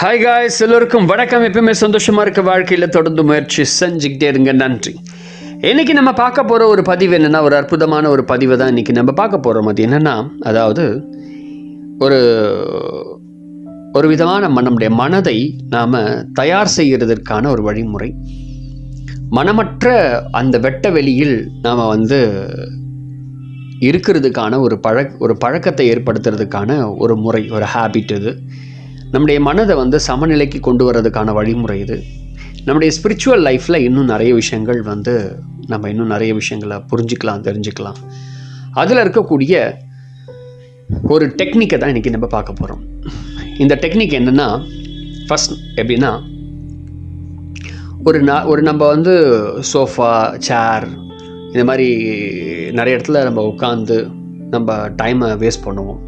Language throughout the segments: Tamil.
ஹாய் காய்ஸ், எல்லோருக்கும் வணக்கம். எப்பவுமே சந்தோஷமாக இருக்க வாழ்க்கையில் தொடர்ந்து முயற்சி செஞ்சுக்கிட்டே இருங்க. நன்றி. இன்றைக்கி நம்ம பார்க்க போகிற ஒரு பதிவு என்னென்னா, ஒரு அற்புதமான ஒரு பதிவை தான் இன்றைக்கி நம்ம பார்க்க போகிறோம். அது என்னென்னா, அதாவது ஒரு ஒரு விதமான நம்முடைய மனதை நாம் தயார் செய்கிறதற்கான ஒரு வழிமுறை. மனமற்ற அந்த வெட்ட வெளியில் நாம் இருக்கிறதுக்கான ஒரு பழக்கத்தை ஏற்படுத்துறதுக்கான ஒரு முறை, ஒரு ஹேபிட். இது நம்முடைய மனதை சமநிலைக்கு கொண்டு வரதுக்கான வழிமுறை. இது நம்முடைய ஸ்பிரிச்சுவல் லைஃப்பில் இன்னும் நிறைய விஷயங்கள் நம்ம இன்னும் நிறைய விஷயங்களை புரிஞ்சுக்கலாம், தெரிஞ்சுக்கலாம். அதில் இருக்கக்கூடிய ஒரு டெக்னிக்கை தான் இன்றைக்கி நம்ம பார்க்க போகிறோம். இந்த டெக்னிக் என்னென்னா, ஃபஸ்ட் எப்படின்னா, ஒரு நம்ம சோஃபா, சேர், இந்த மாதிரி நிறைய இடத்துல நம்ம உட்காந்து நம்ம டைமை வேஸ்ட் பண்ணுவோம்.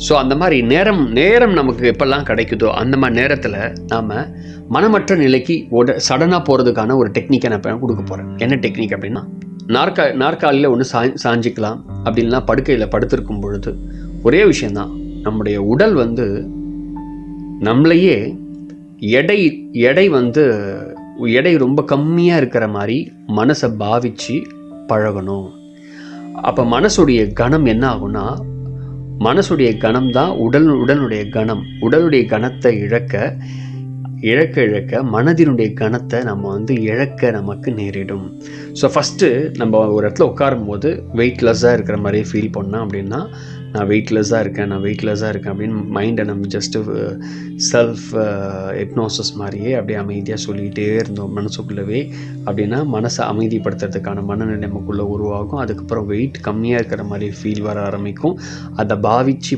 ஸோ அந்த மாதிரி நேரம் நமக்கு எப்பெல்லாம் கிடைக்குதோ அந்த மாதிரி நேரத்தில் நாம் மனமற்ற நிலைக்கு சடனாக போகிறதுக்கான ஒரு டெக்னிக்கை நான் இப்போ கொடுக்க போகிறேன். என்ன டெக்னிக் அப்படின்னா, நாற்காலியில் ஒன்று சாஞ்சிக்கலாம். அப்படின்னா படுக்கையில் படுத்திருக்கும் பொழுது ஒரே விஷயந்தான், நம்முடைய உடல் நம்மளையே எடை ரொம்ப கம்மியாக இருக்கிற மாதிரி மனசை பாவிச்சு பழகணும். அப்போ மனசுடைய கணம் என்ன ஆகும்னா, மனசுடைய கணம் தான் உடலுடைய கணம். உடலுடைய கணத்தை இழக்க மனதினுடைய கணத்தை நம்ம இழக்க நமக்கு நேரிடும். ஸோ ஃபஸ்ட்டு நம்ம ஒரு இடத்துல உட்காரும் போது வெயிட்லெஸ்ஸாக இருக்கிற மாதிரியே ஃபீல் பண்ணோம். அப்படின்னா நான் வெயிட்லெஸ்ஸாக இருக்கேன் அப்படின்னு மைண்டை நம்ம ஜஸ்ட்டு செல்ஃப் ஹிப்னோசிஸ் மாதிரியே அப்படியே அமைதியாக சொல்லிகிட்டே இருந்தோம் மனசுக்குள்ளவே. அப்படின்னா மனசை அமைதிப்படுத்துறதுக்கான மனநிலை நமக்குள்ளே உருவாகும். அதுக்கப்புறம் வெயிட் கம்மியாக இருக்கிற மாதிரி ஃபீல் வர ஆரம்பிக்கும். அதை பாவிச்சு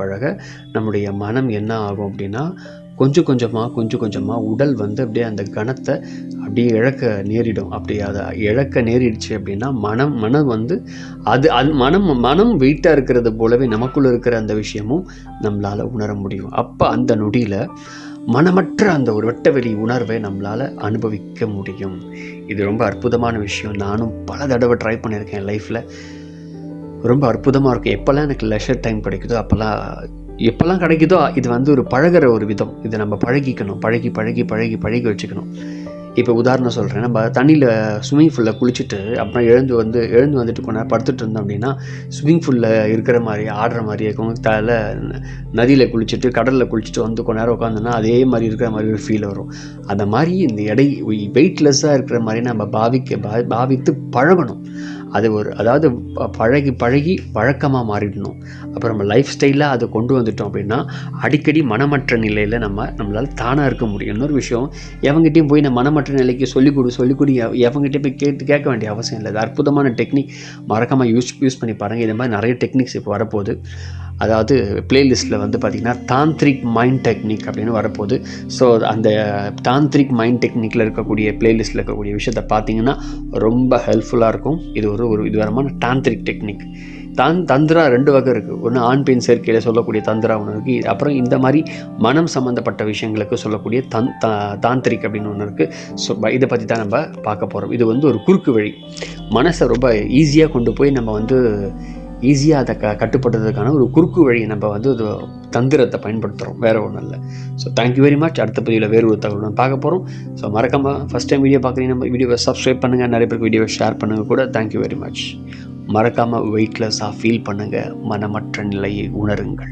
பழக நம்முடைய மனம் என்ன ஆகும் அப்படின்னா, கொஞ்சம் கொஞ்சமாக உடல் அப்படியே அந்த கணத்தை அப்படியே இழக்க நேரிடும். அப்படி அதை இழக்க நேரிடுச்சு அப்படின்னா மனம் வெயிட்டாக இருக்கிறது போலவே நமக்குள்ளே இருக்கிற அந்த விஷயமும் நம்மளால் உணர முடியும். அப்போ அந்த நொடியில் மனமற்ற அந்த ஒரு வெட்டவெளி உணர்வை நம்மளால் அனுபவிக்க முடியும். இது ரொம்ப அற்புதமான விஷயம். நானும் பல தடவை ட்ரை பண்ணியிருக்கேன் என் லைஃப்பில். ரொம்ப அற்புதமாக இருக்கும். எப்போல்லாம் எனக்கு லெஷர் டைம் கிடைக்குதோ எப்போல்லாம் கிடைக்குதோ இது ஒரு பழகிற ஒரு விதம். இதை நம்ம பழகிக்கணும். பழகி வச்சுக்கணும். இப்போ உதாரணம் சொல்கிறேன். நம்ம தண்ணியில் ஸ்விம்மிங் பூலில் குளிச்சுட்டு அப்புறம் எழுந்து வந்துட்டு கொஞ்ச நேரம் படுத்துட்டு இருந்தோம் அப்படின்னா, ஸ்விம்மிங் பூலில் இருக்கிற மாதிரி ஆடுற மாதிரி இருக்கும். நதியில் குளிச்சுட்டு கடலில் குளிச்சுட்டு கொஞ்ச நேரம் உட்காந்தோன்னா அதே மாதிரி இருக்கிற மாதிரி ஒரு ஃபீல் வரும். அந்த மாதிரி இந்த வெயிட்லெஸ்ஸாக இருக்கிற மாதிரி நம்ம பாவித்து பழகணும். அது அதாவது பழகி வழக்கமாக மாறிடணும். அப்புறம் நம்ம லைஃப் ஸ்டைலாக அதை கொண்டு வந்துட்டோம் அப்படின்னா அடிக்கடி மனமற்ற நிலையில் நம்மளால் தானாக இருக்க முடியும். இன்னொரு விஷயம், எவங்கிட்டையும் போய் நான் மனமற்ற நிலைக்கு சொல்லிக் கொடு எவங்கிட்டையும் போய் கேட்க வேண்டிய அவசியம் இல்லை. அது அற்புதமான டெக்னிக். மறக்காமல் யூஸ் பண்ணி பாருங்கள். இது மாதிரி நிறைய டெக்னிக்ஸ் இப்போ வரப்போகுது. அதாவது பிளேலிஸ்ட்டில் பார்த்திங்கன்னா தாந்திரிக் மைண்ட் டெக்னிக் அப்படின்னு வரப்போகுது. ஸோ அந்த தாந்திரிக் மைண்ட் டெக்னிக்கில் இருக்கக்கூடிய பிளேலிஸ்ட்டில் இருக்கக்கூடிய விஷயத்தை பார்த்திங்கன்னா ரொம்ப ஹெல்ப்ஃபுல்லாக இருக்கும். இது ஒரு விதமான தாந்திரிக் டெக்னிக். தந்திரா 2 வகை இருக்குது. ஒன்று ஆண் பெண் சேர்க்கையில் சொல்லக்கூடிய தந்திரா ஒன்று இருக்குது. அப்புறம் இந்த மாதிரி மனம் சம்மந்தப்பட்ட விஷயங்களுக்கு சொல்லக்கூடிய தாந்திரிக் அப்படின்னு ஒன்று இருக்குது. ஸோ இதை பற்றி தான் நம்ம பார்க்க போகிறோம். இது ஒரு குறுக்கு வழி. மனசை ரொம்ப ஈஸியாக கொண்டு போய் நம்ம ஈஸியாக அதை கட்டுப்படுறதுக்கான ஒரு குறுக்கு வழி. நம்ம தந்திரத்தை பயன்படுத்துகிறோம், வேறு ஒன்றும் இல்லை. So thank you very much. அடுத்த பதிவில் வேறு ஒரு தகவல் பார்க்க போகிறோம். ஸோ மறக்காமல் ஃபஸ்ட் டைம் வீடியோ பார்க்குறீங்க, நம்ம வீடியோவை சப்ஸ்கிரைப் பண்ணுங்கள். நிறைய பேருக்கு வீடியோவை ஷேர் பண்ணுங்கள் கூட. Thank you very much. மறக்காமல் வெயிட்லெஸ்ஸாக ஃபீல் பண்ணுங்கள். மனமற்ற நிலையை உணருங்கள்.